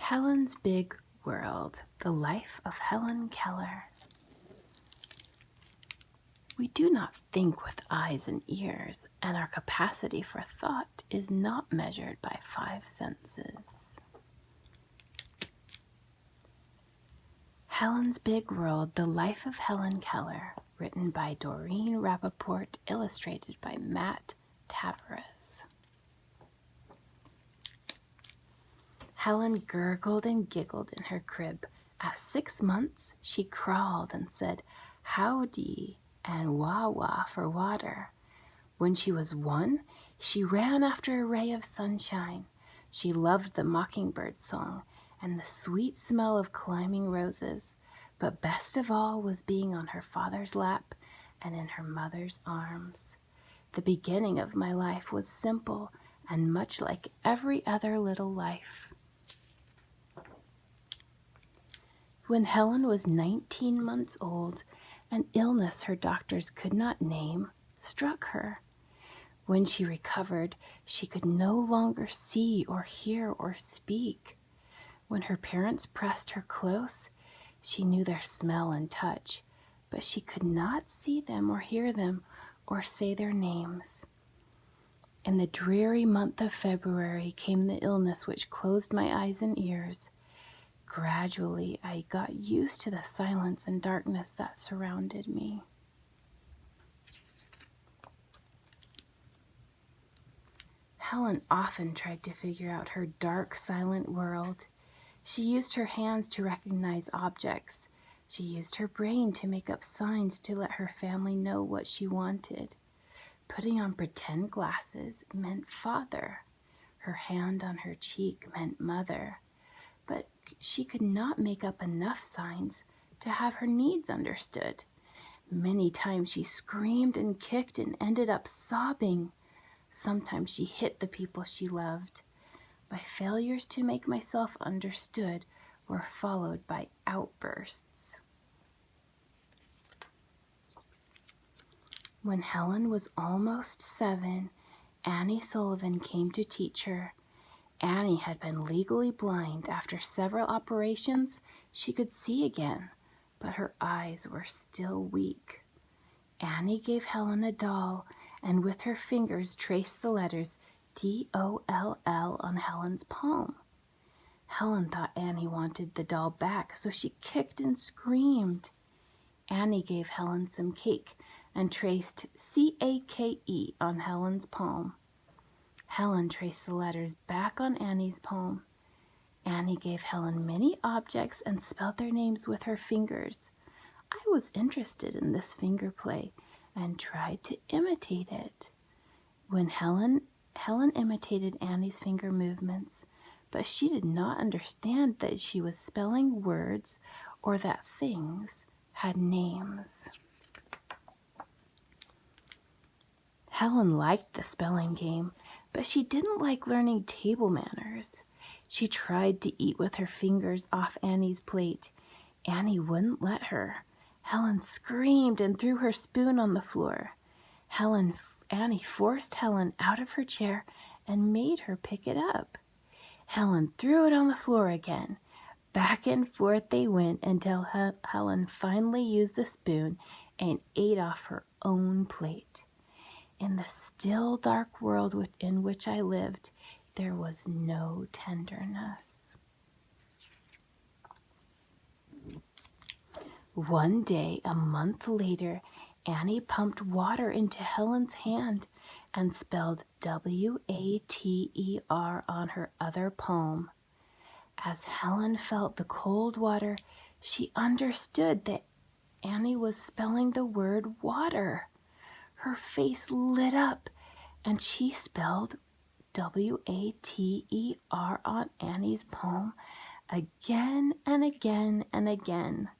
Helen's Big World, The Life of Helen Keller. We do not think with eyes and ears, and our capacity for thought is not measured by 5 senses. Helen's Big World, The Life of Helen Keller, written by Doreen Rappaport, illustrated by Matt Tavares. Helen gurgled and giggled in her crib. At 6 months, she crawled and said, "Howdy," and "wah wah" for water. When she was 1, she ran after a ray of sunshine. She loved the mockingbird song and the sweet smell of climbing roses, but best of all was being on her father's lap and in her mother's arms. The beginning of my life was simple and much like every other little life. When Helen was 19 months old, an illness her doctors could not name struck her. When she recovered, she could no longer see or hear or speak. When her parents pressed her close, she knew their smell and touch, but she could not see them or hear them or say their names. In the dreary month of February came the illness which closed my eyes and ears. Gradually, I got used to the silence and darkness that surrounded me. Helen often tried to figure out her dark, silent world. She used her hands to recognize objects. She used her brain to make up signs to let her family know what she wanted. Putting on pretend glasses meant father. Her hand on her cheek meant mother. But she could not make up enough signs to have her needs understood. Many times she screamed and kicked and ended up sobbing. Sometimes she hit the people she loved. My failures to make myself understood were followed by outbursts. When Helen was almost 7, Annie Sullivan came to teach her. Annie had been legally blind. After several operations, she could see again, but her eyes were still weak. Annie gave Helen a doll and with her fingers traced the letters D-O-L-L on Helen's palm. Helen thought Annie wanted the doll back, so she kicked and screamed. Annie gave Helen some cake and traced C-A-K-E on Helen's palm. Helen traced the letters back on Annie's palm. Annie gave Helen many objects and spelled their names with her fingers. I was interested in this finger play and tried to imitate it. When Helen imitated Annie's finger movements, but she did not understand that she was spelling words or that things had names. Helen liked the spelling game, but she didn't like learning table manners. She tried to eat with her fingers off Annie's plate. Annie wouldn't let her. Helen screamed and threw her spoon on the floor. Annie forced Helen out of her chair and made her pick it up. Helen threw it on the floor again. Back and forth they went until Helen finally used the spoon and ate off her own plate. In the still, dark world in which I lived, there was no tenderness. One day, a month later, Annie pumped water into Helen's hand and spelled W-A-T-E-R on her other palm. As Helen felt the cold water, she understood that Annie was spelling the word water. Her face lit up, and she spelled W-A-T-E-R on Annie's palm again and again and again.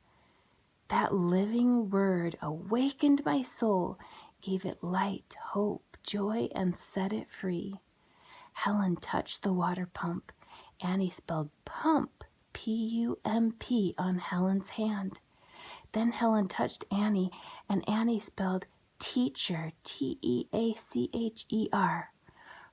That living word awakened my soul, gave it light, hope, joy, and set it free. Helen touched the water pump. Annie spelled pump, P-U-M-P, on Helen's hand. Then Helen touched Annie, and Annie spelled teacher, T-E-A-C-H-E-R.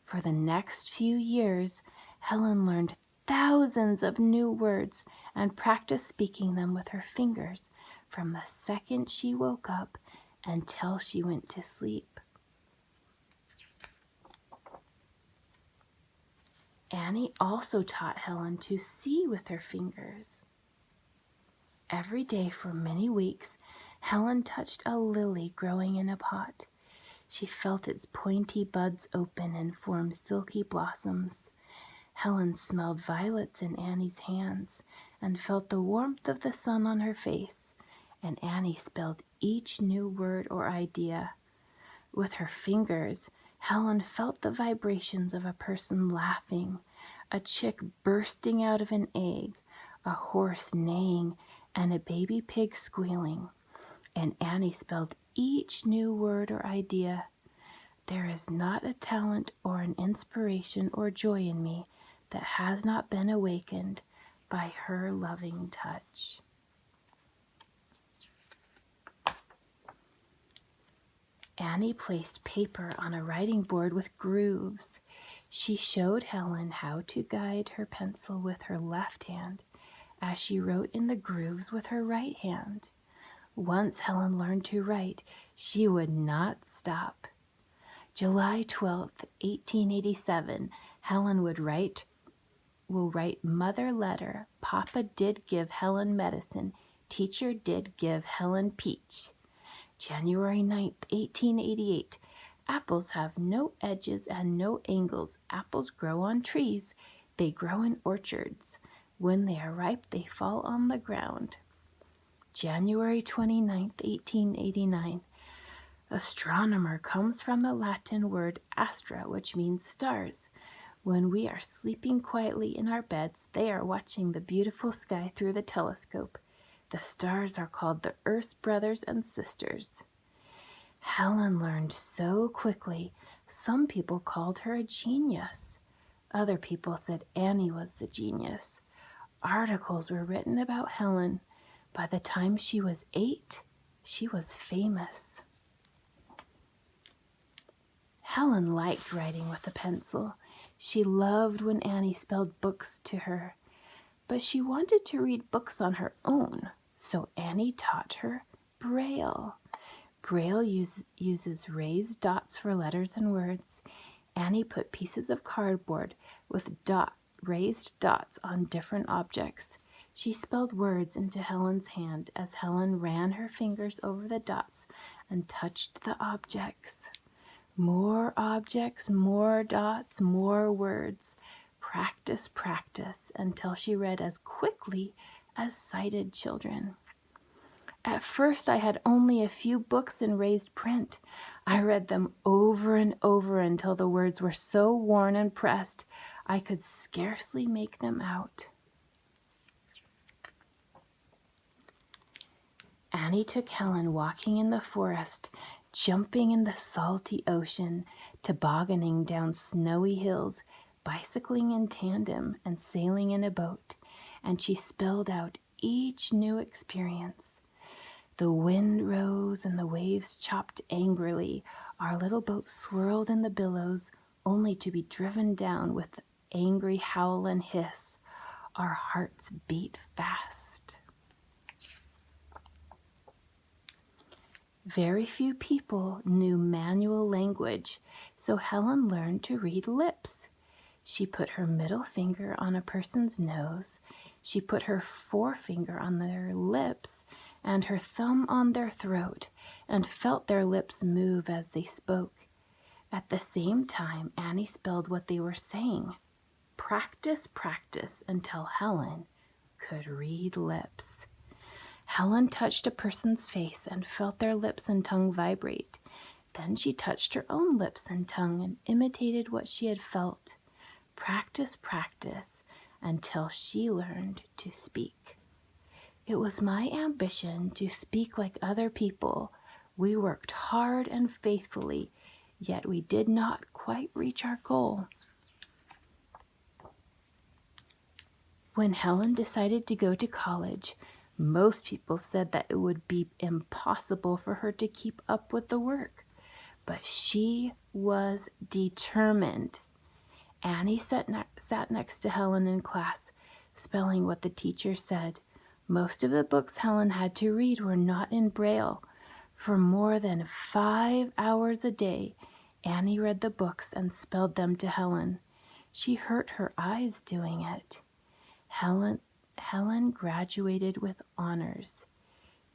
For the next few years, Helen learned thousands of new words and practiced speaking them with her fingers from the second she woke up until she went to sleep. Annie also taught Helen to see with her fingers. Every day for many weeks, Helen touched a lily growing in a pot. She felt its pointy buds open and form silky blossoms. Helen smelled violets in Annie's hands and felt the warmth of the sun on her face, and Annie spelled each new word or idea. With her fingers, Helen felt the vibrations of a person laughing, a chick bursting out of an egg, a horse neighing, and a baby pig squealing. And Annie spelled each new word or idea. There is not a talent or an inspiration or joy in me that has not been awakened by her loving touch. Annie placed paper on a writing board with grooves. She showed Helen how to guide her pencil with her left hand as she wrote in the grooves with her right hand. Once Helen learned to write, she would not stop. July 12th, 1887, Helen will write mother letter. Papa did give Helen medicine. Teacher did give Helen peach. January 9th, 1888, apples have no edges and no angles. Apples grow on trees. They grow in orchards. When they are ripe, they fall on the ground. January 29th, 1889, astronomer comes from the Latin word astra, which means stars. When we are sleeping quietly in our beds, they are watching the beautiful sky through the telescope. The stars are called the Earth's brothers and sisters. Helen learned so quickly, some people called her a genius. Other people said Annie was the genius. Articles were written about Helen. By the time she was 8, she was famous. Helen liked writing with a pencil. She loved when Annie spelled books to her, but she wanted to read books on her own, so Annie taught her braille. Braille uses raised dots for letters and words. Annie put pieces of cardboard with raised dots on different objects. She spelled words into Helen's hand as Helen ran her fingers over the dots and touched the objects. More objects, more dots, more words. Practice, practice, until she read as quickly as sighted children. At first, I had only a few books in raised print. I read them over and over until the words were so worn and pressed, I could scarcely make them out. Annie took Helen walking in the forest, jumping in the salty ocean, tobogganing down snowy hills, bicycling in tandem, and sailing in a boat, and she spelled out each new experience. The wind rose and the waves chopped angrily. Our little boat swirled in the billows, only to be driven down with angry howl and hiss. Our hearts beat fast. Very few people knew manual language, so Helen learned to read lips. She put her middle finger on a person's nose. She put her forefinger on their lips and her thumb on their throat, and felt their lips move as they spoke. At the same time, Annie spelled what they were saying. Practice, practice, until Helen could read lips. Helen touched a person's face and felt their lips and tongue vibrate. Then she touched her own lips and tongue and imitated what she had felt. Practice, practice, until she learned to speak. It was my ambition to speak like other people. We worked hard and faithfully, yet we did not quite reach our goal. When Helen decided to go to college, most people said that it would be impossible for her to keep up with the work. But she was determined. Annie sat next to Helen in class, spelling what the teacher said. Most of the books Helen had to read were not in braille. For more than 5 hours a day, Annie read the books and spelled them to Helen. She hurt her eyes doing it. Helen graduated with honors.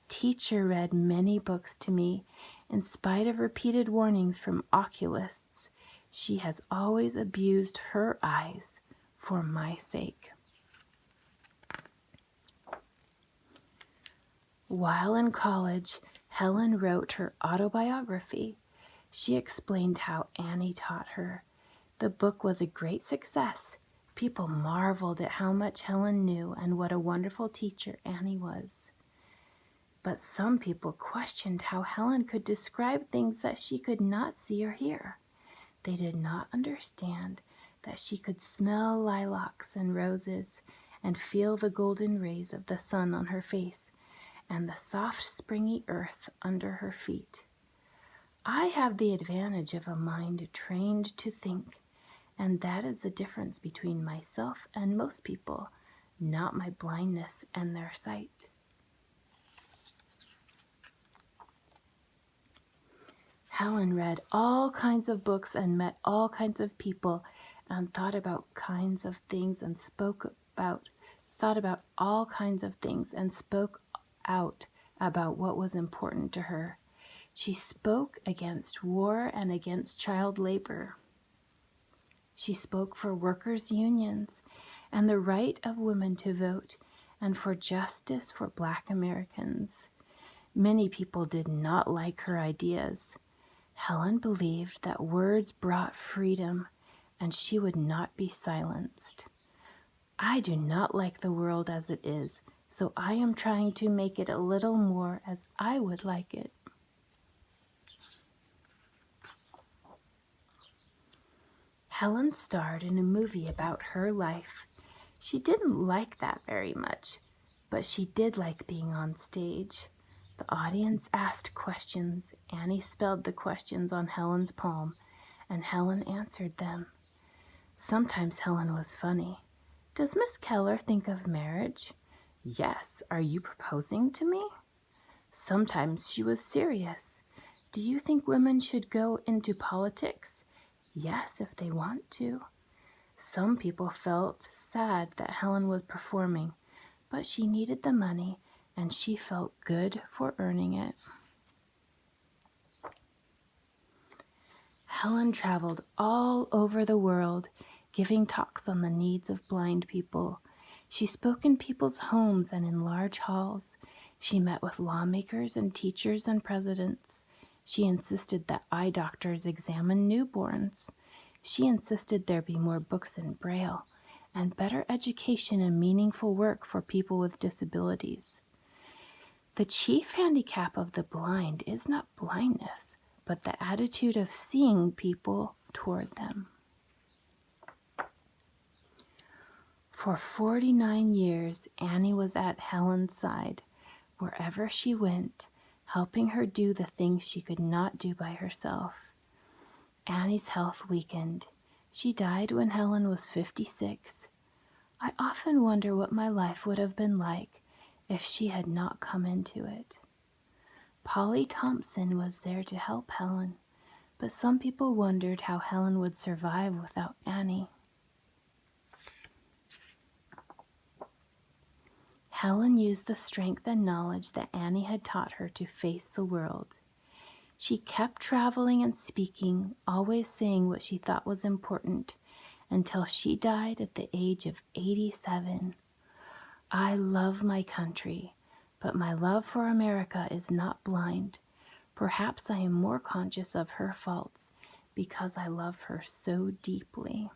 Teacher read many books to me. In spite of repeated warnings from oculists, she has always abused her eyes for my sake. While in college, Helen wrote her autobiography. She explained how Annie taught her. The book was a great success. People marveled at how much Helen knew and what a wonderful teacher Annie was. But some people questioned how Helen could describe things that she could not see or hear. They did not understand that she could smell lilacs and roses and feel the golden rays of the sun on her face and the soft springy earth under her feet. I have the advantage of a mind trained to think, and that is the difference between myself and most people, not my blindness and their sight. Helen read all kinds of books and met all kinds of people and thought about kinds of things and thought about all kinds of things and spoke out about what was important to her. She spoke against war and against child labor. She spoke for workers' unions and the right of women to vote and for justice for Black Americans. Many people did not like her ideas. Helen believed that words brought freedom, and she would not be silenced. I do not like the world as it is, so I am trying to make it a little more as I would like it. Helen starred in a movie about her life. She didn't like that very much, but she did like being on stage. The audience asked questions. Annie spelled the questions on Helen's palm, and Helen answered them. Sometimes Helen was funny. Does Miss Keller think of marriage? Yes. Are you proposing to me? Sometimes she was serious. Do you think women should go into politics? Yes, if they want to. Some people felt sad that Helen was performing, but she needed the money and she felt good for earning it. Helen traveled all over the world, giving talks on the needs of blind people. She spoke in people's homes and in large halls. She met with lawmakers and teachers and presidents. She insisted that eye doctors examine newborns. She insisted there be more books in braille and better education and meaningful work for people with disabilities. The chief handicap of the blind is not blindness, but the attitude of seeing people toward them. For 49 years, Annie was at Helen's side, wherever she went, helping her do the things she could not do by herself. Annie's health weakened. She died when Helen was 56. I often wonder what my life would have been like if she had not come into it. Polly Thompson was there to help Helen, but some people wondered how Helen would survive without Annie. Helen used the strength and knowledge that Annie had taught her to face the world. She kept traveling and speaking, always saying what she thought was important, until she died at the age of 87. I love my country, but my love for America is not blind. Perhaps I am more conscious of her faults because I love her so deeply.